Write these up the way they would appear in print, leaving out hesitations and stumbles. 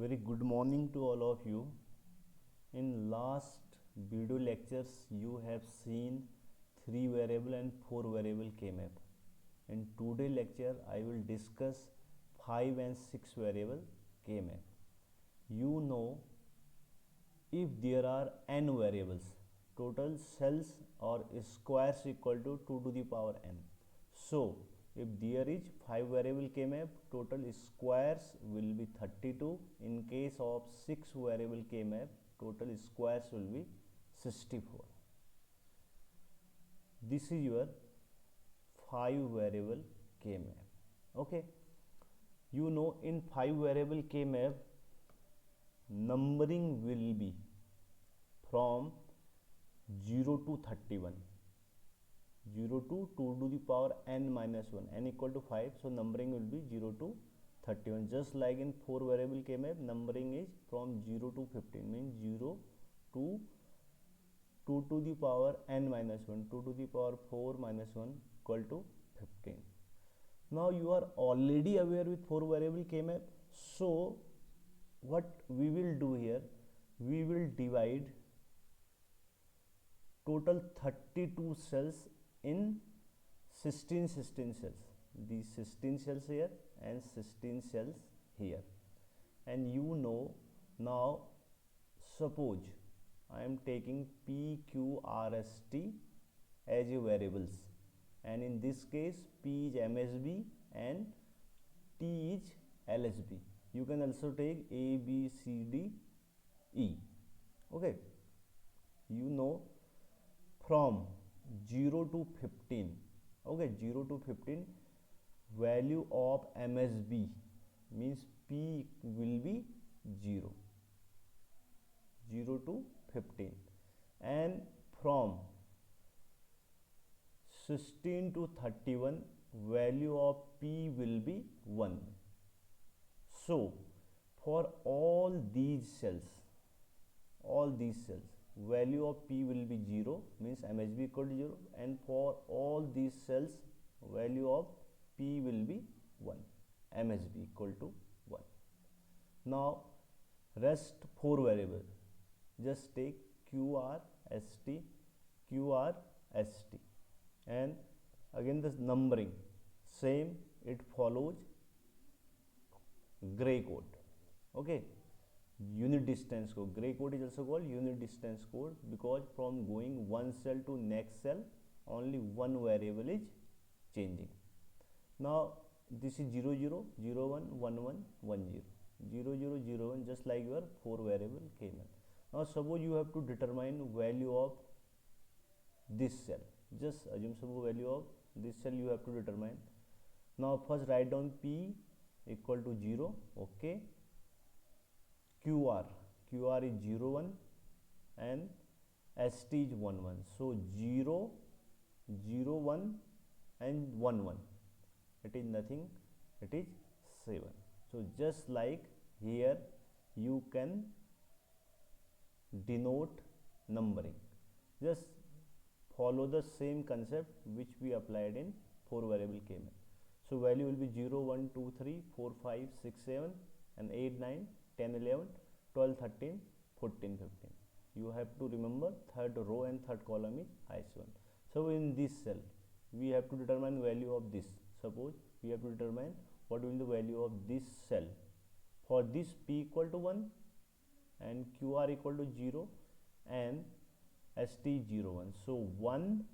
Very good morning to all of you. In last video lectures you have seen 3 variable and 4 variable K-map. In today lecture I will discuss 5 and 6 variable K-map. You know, if there are n variables, total cells or squares equal to 2 to the power n. So if there is 5 variable K-map, total squares will be 32. In case of 6 variable K-map, total squares will be 64. This is your 5 variable K-map. Okay, you know, in 5 variable K-map, numbering will be from 0 to 31. 0 to 2 to the power n minus 1, n equal to 5, so numbering will be 0 to 31. Just like in 4 variable K-map, numbering is from 0 to 15, means 0 to 2 to the power n minus 1, 2 to the power 4 minus 1 equal to 15. Now you are already aware with 4 variable K-map, so what we will do here, we will divide total 32 cells in 16 cells. These 16 cells here and 16 cells here. And you know, now suppose I am taking P, Q, R, S, T as a variables, and in this case P is MSB and T is LSB. You can also take A, B, C, D, E. Okay, you know, from 0 to 15, okay, 0 to 15, value of MSB means P will be 0, 0 to 15, and from 16 to 31, value of P will be 1. So for all these cells, value of P will be 0, means MSB equal to 0, and for all these cells, value of P will be 1, MSB equal to 1. Now rest 4 variable, just take QRST, QRST, and again this numbering same, it follows gray code. Okay, unit distance code. Gray code is also called unit distance code because from going one cell to next cell, only one variable is changing. Now this is 0 0 0 1 1 1 1 0 0 0 0 1, just like your 4 variable K-map. Now suppose you have to determine value of this cell. Just assume suppose value of this cell you have to determine. Now first write down P equal to 0. Okay, QR is 0 1 and ST is 1 1. So 0 0 1 and 1 1, it is nothing, it is 7. So just like here you can denote numbering, just follow the same concept which we applied in 4 variable K-map. So value will be 0 1 2 3 4 5 6 7 and 8 9 10 11 12 13 14 15. You have to remember third row and third column is highest one. So in this cell we have to determine value of this. Suppose we have to determine what will be the value of this cell. For this P equal to 1 and QR equal to 0 and ST 0 1. So 1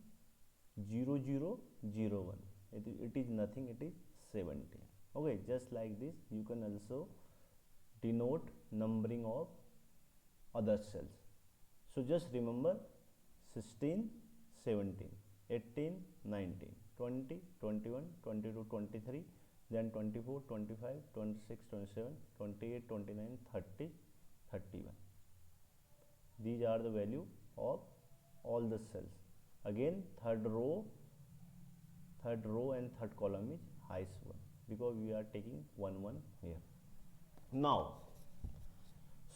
0 0 0 1. It is nothing, it is 17. Okay, just like this you can also denote numbering of other cells. So just remember 16 17 18 19 20 21 22 23, then 24 25 26 27 28 29 30 31. These are the value of all the cells. Again third row and third column is highest one because we are taking 1 1 here. Now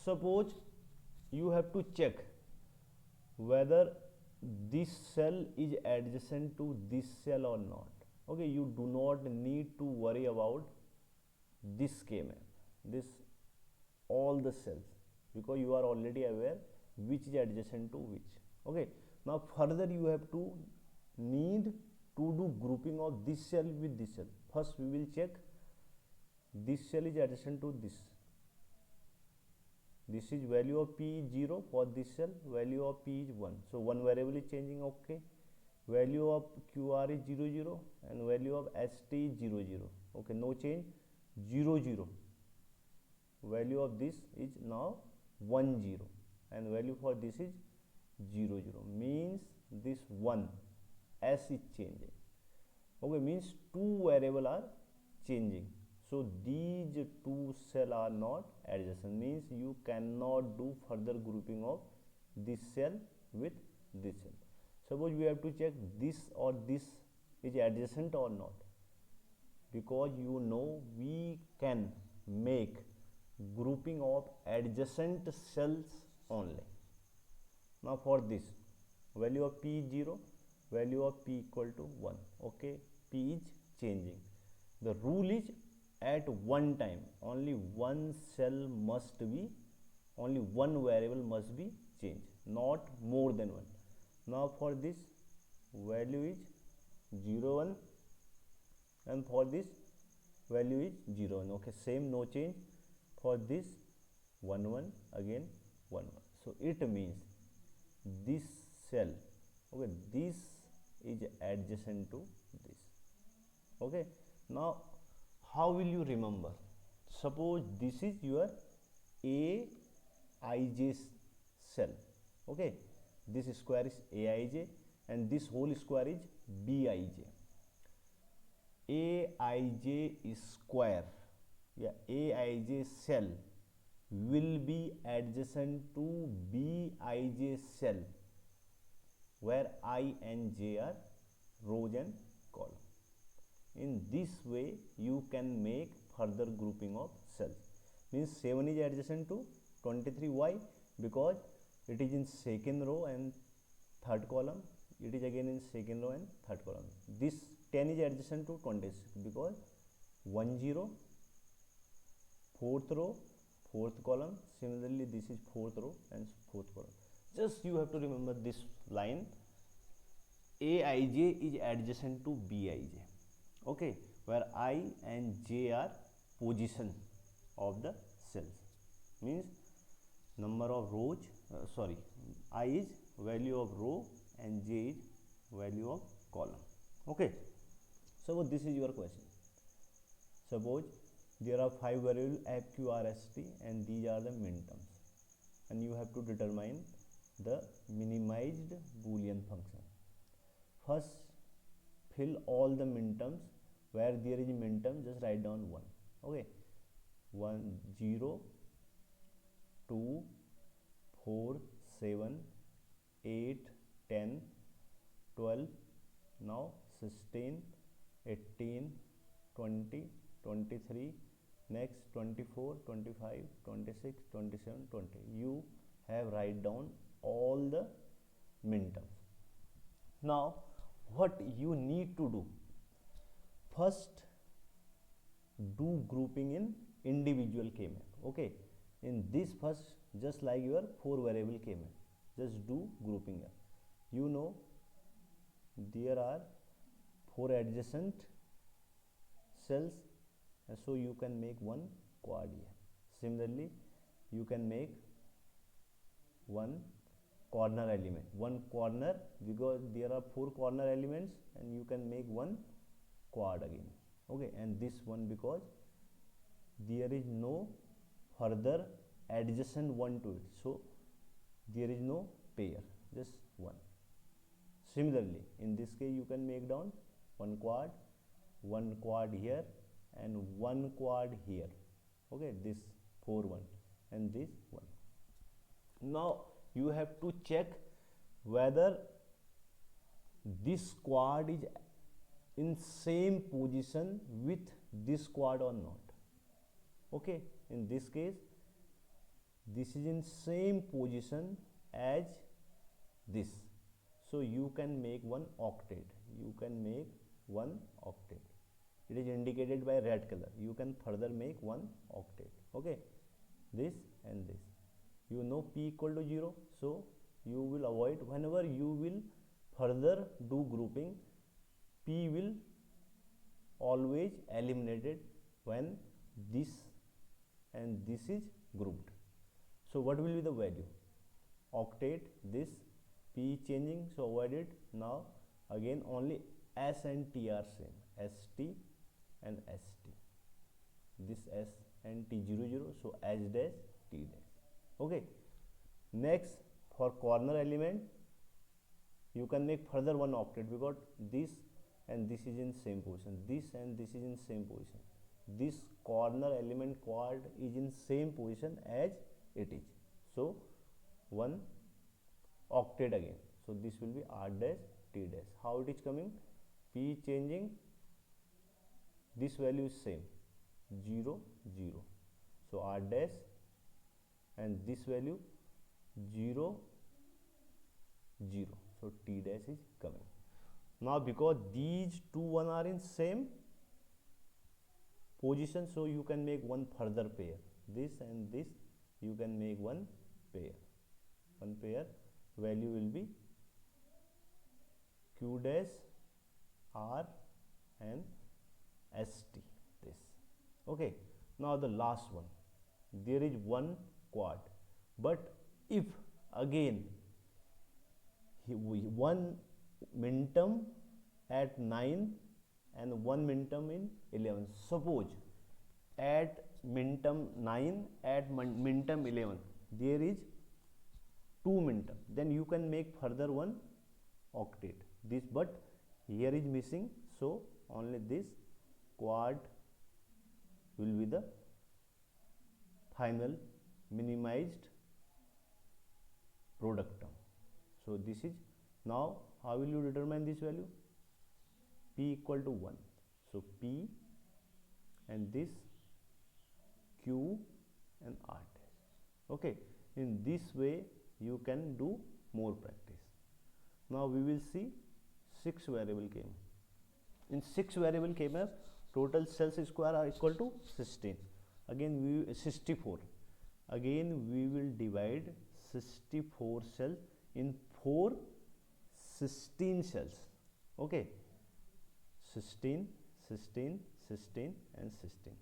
suppose you have to check whether this cell is adjacent to this cell or not. Okay, you do not need to worry about this K-map. This all the cells, because you are already aware which is adjacent to which. Okay, now further you have to need to do grouping of this cell with this cell. First we will check this cell is adjacent to this is value of p is 0 for this cell, value of p is 1, so one variable is changing. Okay, value of qr is 0 0 and value of st is 0 0. Okay, no change. 0 0, value of this is now 1 0 and value for this is 0 0, means this 1 s is changing. Okay, means two variable are changing, so these two cell are not adjacent, means you cannot do further grouping of this cell with this cell. Suppose we have to check this or this is adjacent or not, because you know we can make grouping of adjacent cells only. Now for this, value of p is 0, value of p equal to 1. Okay, p is changing. The rule is at one time only one cell must be, only one variable must be changed, not more than one. Now for this, value is 0 1 and for this value is 0 1. Okay, same, no change. For this 1 1, again 1 1. So it means this cell, okay, this is adjacent to this. Okay, now how will you remember? Suppose this is your aij cell. Okay, this square is aij and this whole square is bij. aij is square, yeah, aij cell will be adjacent to bij cell, where I and j are rows and columns. In this way you can make further grouping of cells. Means 7 is adjacent to 23. Why? Because it is in second row and third column, it is again in second row and third column. This 10 is adjacent to 26 because 1 0, fourth row, fourth column. Similarly this is fourth row and fourth column. Just you have to remember this line, aij is adjacent to bij. Okay, where I and j are position of the cells, means number of rows, I is value of row and j is value of column. Okay, so this is your question. Suppose there are 5 variables f, q, r, s, t and these are the minterms, and you have to determine the minimized boolean function. First fill all the minterms. Where there is a minterm, just write down 1. Okay, 1 0 2 4 7 8 10 12, now 16 18 20 23, next 24 25 26 27 20. You have write down all the minterms. Now what you need to do, first do grouping in individual k-map. Okay, in this first, just like your 4 variable k-map, just do grouping here. You know there are 4 adjacent cells, and so you can make one quad here. Similarly you can make one corner element, one corner, because there are 4 corner elements, and you can make one quad again. Okay, and this one because there is no further adjacent one to it, so there is no pair, just one. Similarly in this case you can make down one quad here and one quad here. Okay, this 4 1 and this one. Now you have to check whether this quad is in same position with this quad or not. Okay, in this case this is in same position as this, so you can make one octet. You can make one octet. It is indicated by red color. You can further make one octet. Okay, this and this. You know p equal to 0, so you will avoid, whenever you will further do grouping, p will always eliminated when this and this is grouped. So what will be the value? Octet, this p changing, so avoid it. Now again only s and t are same, st and st, this s and t 0 0, so h dash t dash. Okay, next for corner element you can make further one octet, because this and this is in same position, this and this is in same position, this corner element quad is in same position as it is, so one octet again. So this will be r dash t dash. How it is coming? P changing, this value is same, 0 0, so r dash, and this value 0 0, so t dash is coming. Now because these two one are in same position, so you can make one further pair, this and this you can make one pair, value will be q dash r and st, this. Okay, now the last one, there is one quad, but if again one minterm at 9 and one minterm in 11, suppose at minterm 9 at minterm 11 there is two minterm, then you can make further one octet, this, but here is missing, so only this quad will be the final minimized product term. So this is, now how will you determine this value? P equal to 1, so P and this Q and R dash. Okay, in this way you can do more practice. Now we will see 6 variable KMF. In 6 variable KMF, total cells square are equal to 16. Again 64. Again we will divide 64 cells in 4 16 cells. Okay, 16 16 16 and 16.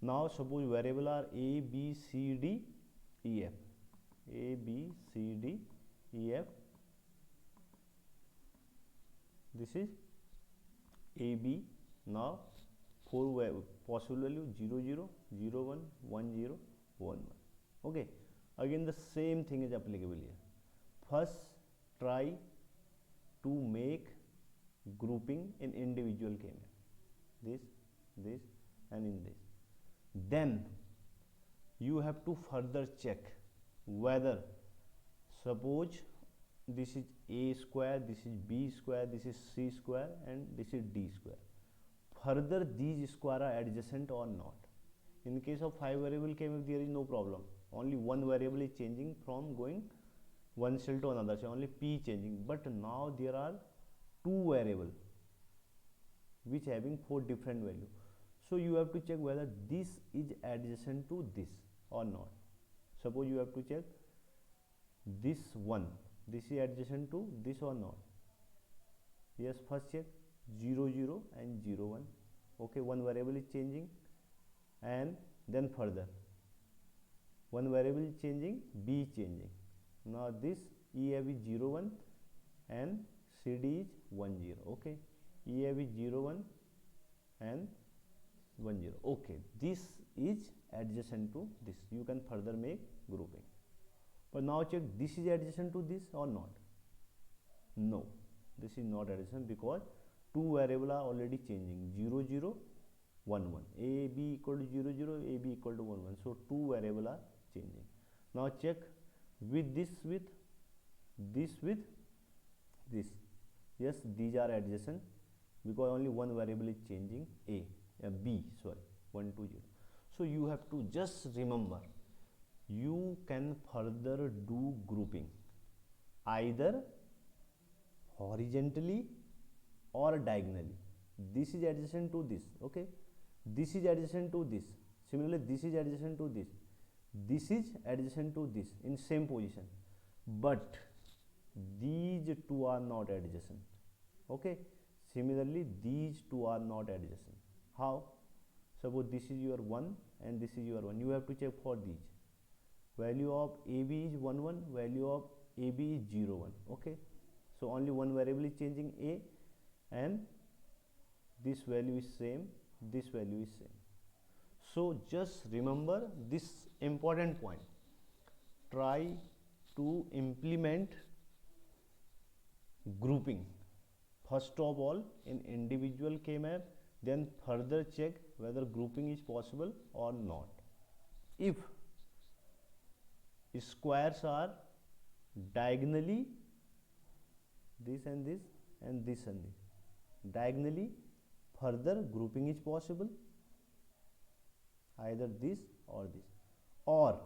Now suppose variable are a b c d e f, a b c d e f, this is a b. Now 4 possible value 0 0 0 1 1 0 1 1. Okay, again the same thing is applicable here. First try to make grouping in individual KMF, this and in this. Then you have to further check whether, suppose this is a square, this is b square, this is c square and this is d square, further these square are adjacent or not. In case of 5 variable KMF there is no problem, only one variable is changing from going one cell to another, so only p changing. But now there are 2 variable which having 4 different value, so you have to check whether this is adjacent to this or not. Suppose you have to check this one, this is adjacent to this or not. Yes, first check 0 0 and 0 1. Okay, one variable is changing, and then further one variable is changing, b changing. Now this EF is 0 1 and CD is 1 0. Okay, EF is 0 1 and 1 0. Okay, this is adjacent to this, you can further make grouping. But now check this is adjacent to this or not. No, this is not adjacent because 2 variable are already changing, 0 0 1 1, a b equal to 0 0, a b equal to 1 1, so 2 variable are changing. Now check with this, with this, with this. Yes, these are adjacent because only one variable is changing, b, sorry, 1 2 0. So you have to just remember, you can further do grouping either horizontally or diagonally. This is adjacent to this, okay, this is adjacent to this, similarly this is adjacent to this. this is adjacent to this in same position, but these two are not adjacent. Okay, similarly these two are not adjacent. How? Suppose this is your 1 and this is your 1. You have to check for these. Value of AB is 1 1, value of AB is 0 1. Okay, so only one variable is changing, A, and this value is same, this value is same. So just remember this important point. Try to implement grouping first of all in individual K-map, then further check whether grouping is possible or not. If squares are diagonally this and this and this and this, diagonally further grouping is possible, either this, or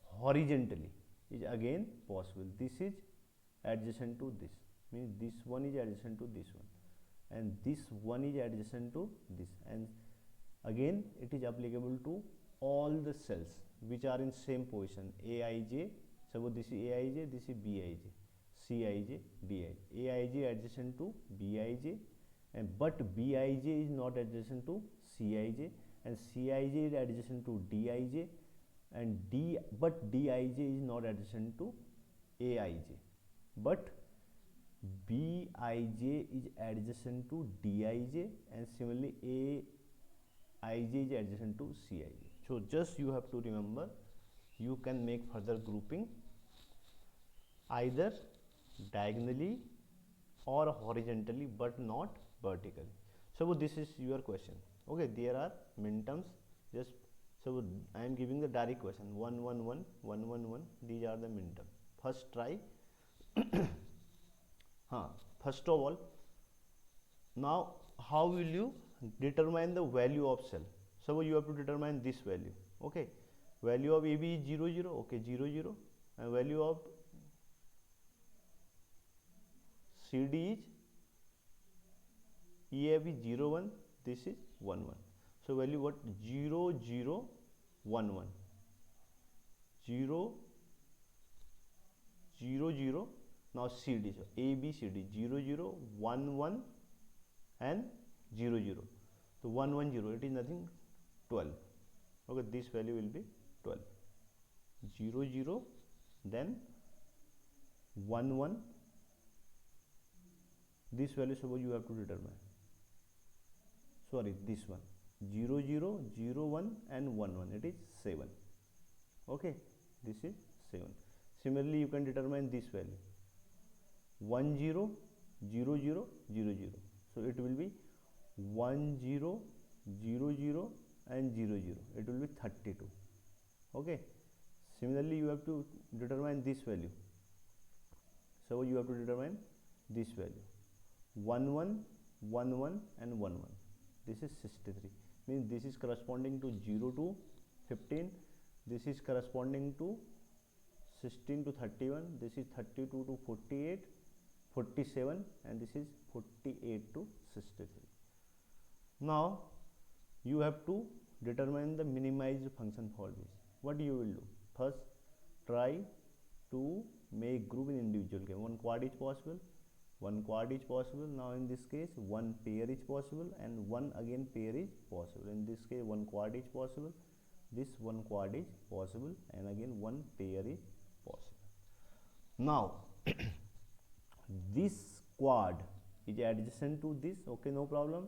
horizontally is again possible. This is adjacent to this, means this one is adjacent to this one, and this one is adjacent to this, and again it is applicable to all the cells which are in same position, Aij. Suppose this is Aij, this is Bij, Cij, Dij. Aij adjacent to Bij, and but Bij is not adjacent to Cij, and Cij is adjacent to Dij, and but Dij is not adjacent to Aij, but Bij is adjacent to Dij, and similarly Aij is adjacent to Cij. So just you have to remember, you can make further grouping either diagonally or horizontally, but not vertically. So this is your question. Okay, there are minterms. Just so I am giving the direct question, 1 1 1 1 1 1. These are the minterms. First try. First of all, now how will you determine the value of cell? So you have to determine this value. Okay, value of AB is 0 0. Okay, 0 0, and value of CD is EF is 0 1. This is 1 1. So value what? 0 0 1 1. 0 0 0. Now CD, so ABCD 0 0 1 1 and 0 0. So 1 1 0, it is nothing, 12. Okay, this value will be 12. 0 0, then 1 1. This value suppose you have to determine. Sorry, this one, 0 0 0 1 and 1 1, it is 7. Okay, this is 7. Similarly you can determine this value, 1 0 0 0 0 0. So it will be 1 0 0 0 and 0 0, it will be 32. Okay, similarly you have to determine this value. So you have to determine this value, 1 1 1 1 and 1 1. This is 63, means this is corresponding to 0 to 15, this is corresponding to 16 to 31, this is 32 to 48, 47, and this is 48 to 63. Now you have to determine the minimized function for this. What you will do? First, try to make group in individual K. One quad is possible, one quad is possible. Now in this case one pair is possible, and one again pair is possible. In this case one quad is possible, this one quad is possible, and again one pair is possible. Now this quad is adjacent to this. Okay, no problem.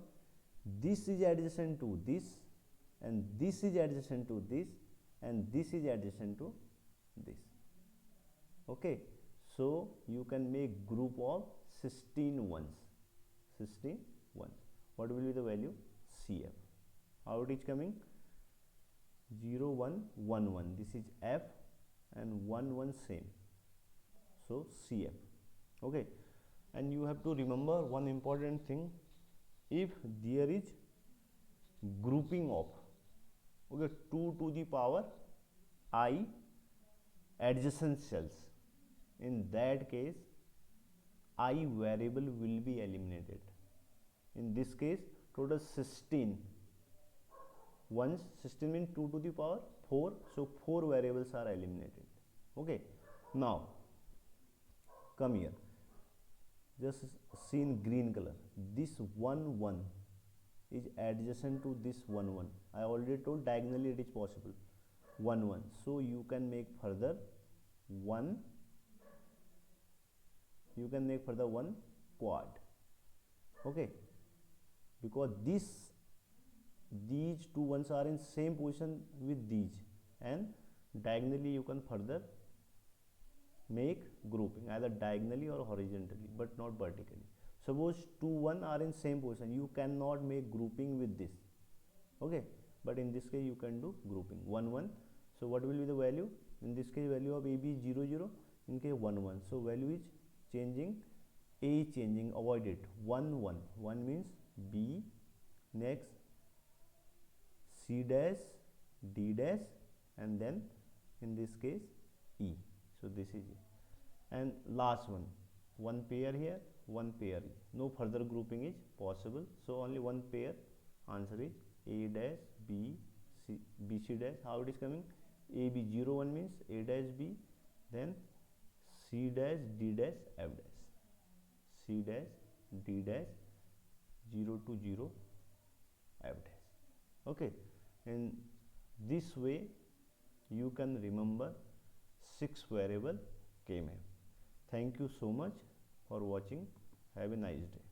This is adjacent to this, and this is adjacent to this, and this is adjacent to this. Okay, so you can make group of 16 ones. 16 ones. What will be the value? CF. How it is coming? 0 1 1 1. This is F, and 1 1 same. So CF. Okay, and you have to remember one important thing. If there is grouping of 2 to the power I adjacent cells, in that case I variable will be eliminated. In this case total 16 1 16 means 2 to the power 4, so 4 variables are eliminated. Okay, now come here, just see in green color, this 1 1 is adjacent to this 1 1. I already told diagonally it is possible, 1 1, so you can make further 1, you can make further 1 quad. Okay, because these two ones are in same position with these, and diagonally you can further make grouping either diagonally or horizontally, but not vertically. Suppose 2 1 are in same position, you cannot make grouping with this. Okay, but in this case you can do grouping 1 1. So what will be the value? In this case value of AB is 0 0, in case 1 1, so value is changing, A is changing, avoid it, 1 1, 1 means B, next C dash, D dash, and then in this case E. So this is it, and last one pair here, one pair, no further grouping is possible, so only one pair. Answer is A dash B C, B C dash. How it is coming? A B 0 1 means A dash B, then C dash D dash F dash, C dash D dash 0 to 0 F dash. Okay, in this way you can remember 6 variable K-map. Thank you so much for watching. Have a nice day.